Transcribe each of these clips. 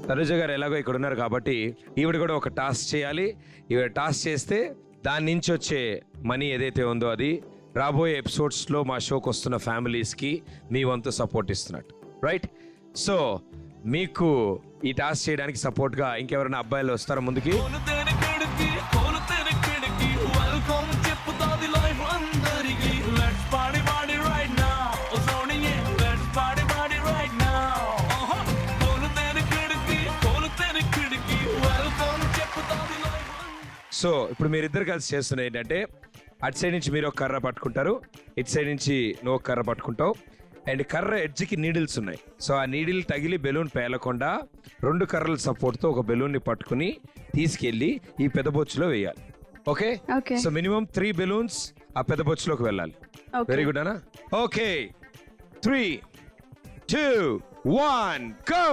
తనుజ గారు ఎలాగో ఇక్కడ ఉన్నారు కాబట్టి ఈవిడ కూడా ఒక టాస్క్ చేయాలి. ఈవిడ టాస్క్ చేస్తే దాని నుంచి వచ్చే మనీ ఏదైతే ఉందో అది రాబోయే ఎపిసోడ్స్లో మా షోకి వస్తున్న ఫ్యామిలీస్కి మీ వంతు సపోర్ట్ ఇస్తున్నట్టు, రైట్? సో మీకు ఈ టాస్క్ చేయడానికి సపోర్ట్గా ఇంకెవరైనా అబ్బాయిలు వస్తారా ముందుకి? సో ఇప్పుడు మీరిద్దరు కలిసి చేస్తున్న ఏంటంటే అటు సైడ్ నుంచి మీరు ఒక కర్ర పట్టుకుంటారు, ఇటు సైడ్ నుంచి నువ్వు ఒక కర్ర పట్టుకుంటావు. అండ్ కర్ర ఎడ్జ్కి నీడిల్స్ ఉన్నాయి. సో ఆ నీడిల్ తగిలి బెలూన్ పేలకుండా 2 కర్రల సపోర్ట్తో ఒక బెలూన్ని పట్టుకుని తీసుకెళ్ళి ఈ పెదబొచ్చులో వేయాలి. ఓకే? సో మినిమం 3 బెలూన్స్ ఆ పెదబొచ్చులోకి వెళ్ళాలి. వెరీ గుడ్ అనా? Okay, 3, 2, 1 go.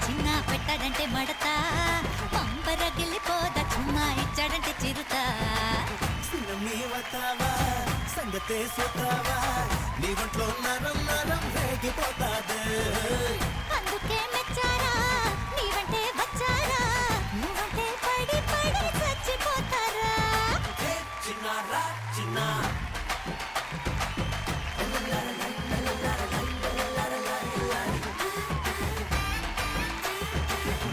చిన్న పెట్టాడంటే మడతా, పంపరగిలిపోదా చుమ్మా ఇచ్చాడంటే చిరుతా. సంగతే సూతావా నీ ఒంట్లో నరం నరం రేగిపోతాదే. అందుకే మెచ్చారా నీవంటే వచ్చారా, నువ్వంటే పడి పడి చచ్చిపోతారా. చిన్నారా చిన్న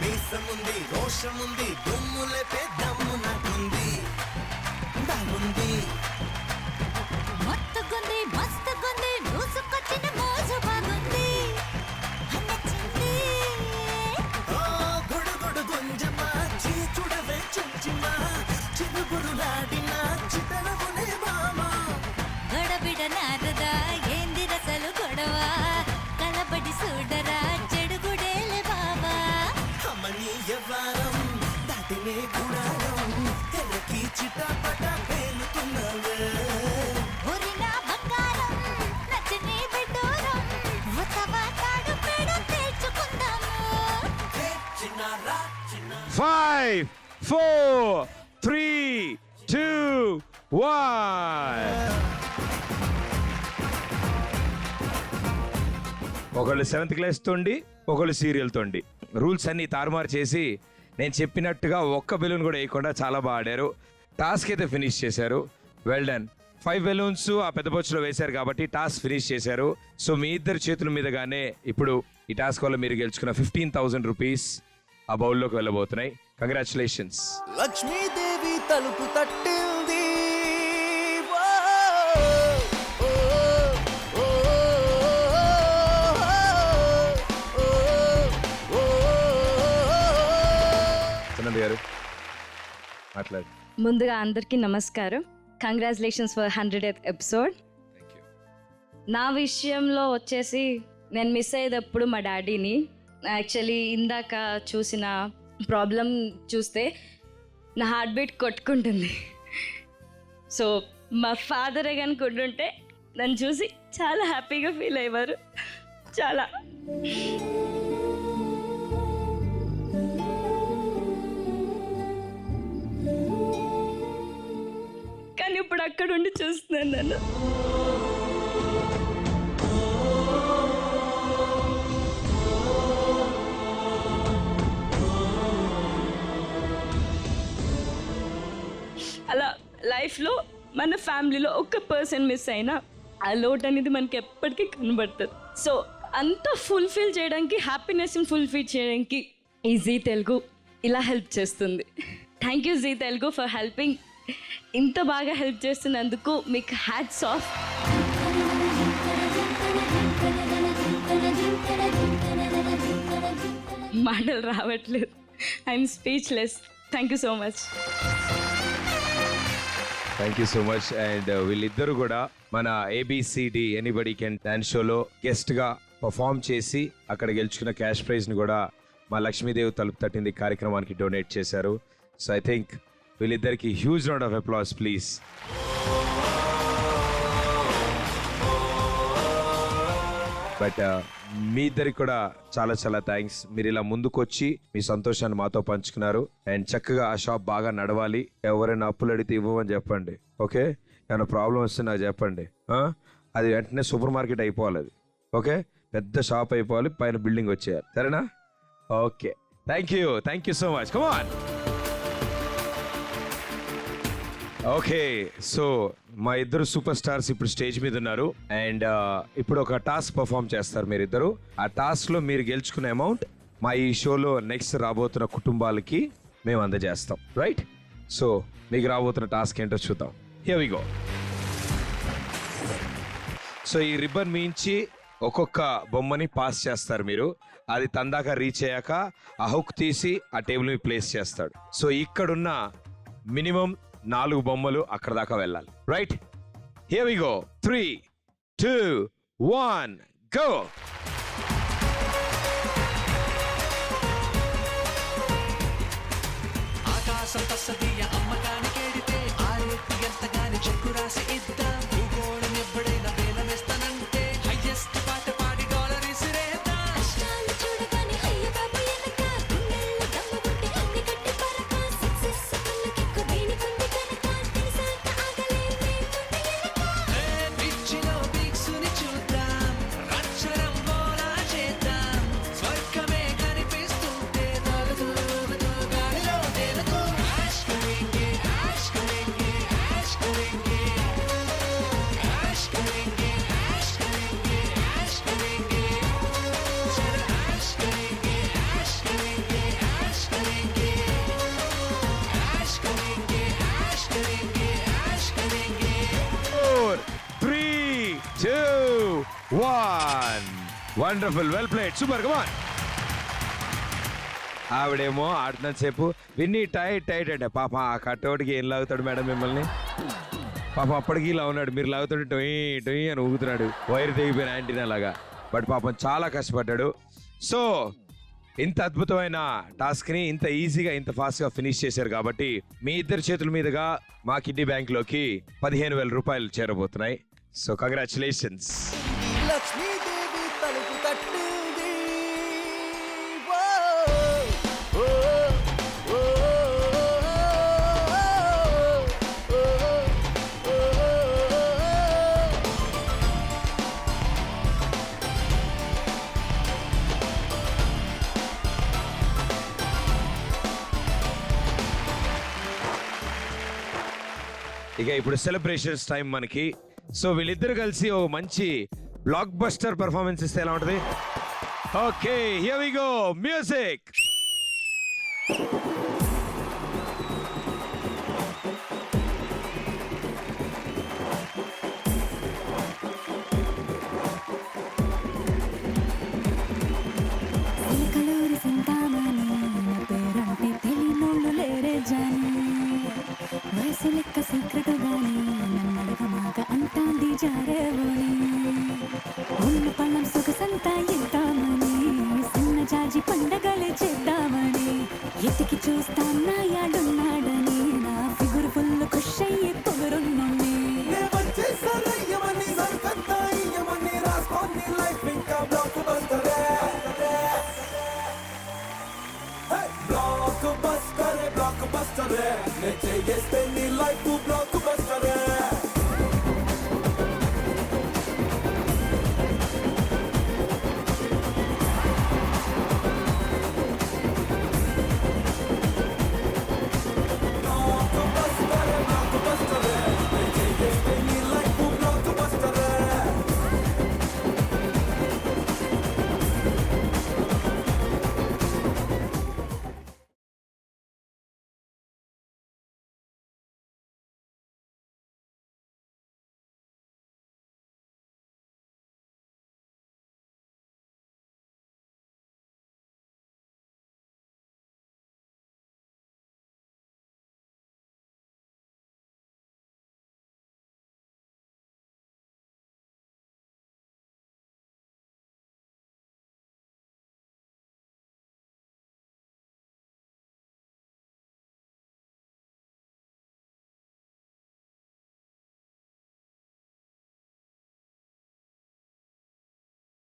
మీసముంది రోషముంది దుమ్ములే పెద్దమ్ము నాకుంది బాగుంది. మత్తుగుంది మస్తుగుంది దూసుకొచ్చిన మోజు బాగుంది నచ్చింది. ఓ గుడుగుడు గుంజమా చీచుడవే చుంచిమా చిరుగురులాడిన చితరవునే మామా. గడబిడ నారదా ఏంది రసలు గొడవ, కలబడి చూడరా చెడుగుడేలే బాబా. అమ్మని ఎవ్వారం దాటినే గుడారం తెరకి చిటపట పేలుతున్నవే. ఊరినా బంగారం నచ్చని బిడ్డూరం ఉతవా తాడు పేడ తేల్చుకుందాము. 5, 4, 3, 2, 1. ఒకళ్ళు 7th క్లాస్ తోండి, ఒకళ్ళు సీరియల్ తోండి. రూల్స్ అన్ని తారుమారు చేసి నేను చెప్పినట్టుగా ఒక్క బెలూన్ కూడా వేయకుండా చాలా బాగా ఆడారు. టాస్క్ అయితే ఫినిష్ చేశారు. Well done. 5 బెలూన్స్ ఆ పెద్ద బొచ్చులో వేశారు కాబట్టి టాస్క్ ఫినిష్ చేశారు. సో మీ ఇద్దరు చేతుల మీదగానే ఇప్పుడు ఈ టాస్క్ వల్ల మీరు గెలుచుకున్న 15,000 రూపీస్ ఆ బౌల్లోకి వెళ్ళబోతున్నాయి. కంగ్రాచులేషన్స్. లక్ష్మీదేవి తలుపు తట్టింది. గారు మాట్లాడు. ముందుగా అందరికీ నమస్కారం. Congratulations for 100th episode. నా విషయంలో వచ్చేసి నేను మిస్ అయ్యేటప్పుడు మా డాడీని. యాక్చువల్లీ ఇందాక చూసిన ప్రాబ్లం చూస్తే నా హార్ట్ బీట్ కొట్టుకుంటుంది. సో మా ఫాదరే కనుక ఉంటుంటే నన్ను చూసి చాలా హ్యాపీగా ఫీల్ అయ్యేవారు. చాలా కానీ ఇప్పుడు అక్కడ ఉండి చూస్తున్నాను నన్ను. అలా లైఫ్లో మన ఫ్యామిలీలో ఒక్క పర్సన్ మిస్ అయినా ఆ లోట్ అనేది మనకి ఎప్పటికీ కనబడుతుంది. సో అంతా ఫుల్ఫిల్ చేయడానికి, హ్యాపీనెస్ని ఫుల్ఫిల్ చేయడానికి ఈ జీ తెలుగు ఇలా హెల్ప్ చేస్తుంది. Thank you Zee Telugu for helping. ఇంత బాగా హెల్ప్ చేస్తున్నందుకు మీకు హ్యాట్స్ ఆఫ్. మాటలు రావట్లేదు. I'm speechless. Thank you so much. Thank you so much. And వీళ్ళిద్దరు కూడా మన ABCD ఎనీబడీ కెన్ డాన్స్ షోలో గెస్ట్ గా పర్ఫామ్ చేసి అక్కడ గెలుచుకున్న క్యాష్ ప్రైజ్ ని కూడా మా లక్ష్మీదేవి తలుపు తట్టింది కార్యక్రమానికి డొనేట్ చేశారు. సో ఐ థింక్ వీళ్ళిద్దరికి huge round of applause please. But మీ ఇద్దరికి కూడా చాలా చాలా థ్యాంక్స్. మీరు ఇలా ముందుకు వచ్చి మీ సంతోషాన్ని మాతో పంచుకున్నారు. అండ్ చక్కగా ఆ షాప్ బాగా నడవాలి. ఎవరైనా అప్పులు అడిగితే ఇవ్వమని చెప్పండి. ఓకే, ఏమైనా ప్రాబ్లం వస్తే నాకు చెప్పండి. అది వెంటనే సూపర్ మార్కెట్ అయిపోవాలి. అది ఓకే, పెద్ద షాప్ అయిపోవాలి, పైన బిల్డింగ్ వచ్చేయాలి. సరేనా? Okay, thank you so much. Come on. Okay, so మా ఇద్దరు సూపర్ స్టార్స్ ఇప్పుడు స్టేజ్ మీద ఉన్నారు. అండ్ ఇప్పుడు ఒక టాస్క్ పర్ఫామ్ చేస్తారు మీరిద్దరు. ఆ టాస్క్ లో మీరు గెలుచుకునే అమౌంట్ మా ఈ షోలో నెక్స్ట్ రాబోతున్న కుటుంబాలకి మేము అందజేస్తాం. రైట్? సో మీకు రాబోతున్న టాస్క్ ఏంటో చూద్దాం. Here we go. సో ఈ రిబ్బన్ మించి ఒక్కొక్క బొమ్మని పాస్ చేస్తారు మీరు. అది తందాక రీచ్ అయ్యాక ఆ హుక్ తీసి ఆ టేబుల్ మీద ప్లేస్ చేస్తాడు. సో ఇక్కడున్న మినిమం 4 బొమ్మలు అక్కడ దాకా వెళ్ళాలి. Right? Here we go. 3, 2, 1 go. ఆకాశం తస్సదీయ అమ్మకానికి ఎడితే ఆరేటి ఎంతగాని చెక్కు రాసి ఇద్దాం. భూగోళం ఎప్పుడైనా వేలమేస్తానంటే హైయెస్ట్ పాట పాడి డాలర్ ఇసిరేద్దాం. కష్టాలు చూడగానే అయ్య బాబు ఎనక గుండెల్లో దమ్ము ఉంటే అన్ని కట్టి పరక సక్సెస్ పల్లకిక్కు దేనికుంది కనుక తెలిసాక ఆగలేని ఎనక పిచ్చిలో బిక్సుని చూద్దాం, అక్షరం బోలా చేద్దాం. స్వర్గమే కనిపిస్తుంటే తగదు గాలిలో తేలుతూ యాష్ కరేంగే యాష్ కరేంగే యాష్ కరేంగే యాష్ కరేంగే యాష్ కరేంగే యాష్ కరేంగే చలో యాష్ కరేంగే యాష్ కరేంగే యాష్ కరేంగే యాష్ కరేంగే యాష్ కరేంగే యాష్ కరేంగే 4, 3, 2, 1. Wonderful, well played, super. Come on. ఆవిడేమో ఆడుతున్నంతసేపు విన్ని టైట్ అంటే పాప ఆ కట్టోడికి ఏం లాగుతాడు మేడం మిమ్మల్ని? పాపం అప్పటికి ఇలా ఉన్నాడు, మీరు లాగుతుంటే టొయ్ టొయ్ అని ఊగుతున్నాడు, వైర్ తెగిపోయిన యాంటీనా లాగా. బట్ పాపం చాలా కష్టపడ్డాడు. సో ఇంత అద్భుతమైన టాస్క్ని ఇంత ఈజీగా ఇంత ఫాస్ట్గా ఫినిష్ చేశారు కాబట్టి మీ ఇద్దరి చేతుల మీదుగా మా కిడ్నీ బ్యాంక్లోకి 15,000 రూపాయలు చేరబోతున్నాయి. So congratulations. లక్ష్మీదేవి తలుపు తట్టింది. ఓ, ఓ, ఓ, ఓ, ఓ, ఓ. ఇక ఇప్పుడు సెలబ్రేషన్స్ టైం మనకి. సో వీళ్ళిద్దరు కలిసి ఓ మంచి బ్లాక్ బస్టర్ పర్ఫార్మెన్స్ ఇస్తే ఎలా ఉంటుంది? Okay, here we go. Music. సిలకలూరి సింతామణి నా పేరంటే తెలియనోళ్ళు లేరే జాని వయసు లెక్క సీక్రెట్ గాని నన్నడగమాక అంటాంది జారేవోని ఉన్న పళ్ళం సొగసంతా ఎంతామని సన్న జాజి పండగలే చేద్దామని ఎతికి చూస్తాం నా యాడున్నాడని నా ఫిగురు ఫుల్ ఖుష్ అయ్యి పొగరున్నని బ్లాక్ బస్టర్ బ్లాక్ బస్టర్ చేస్తే నీ లైఫ్ బ్లాక్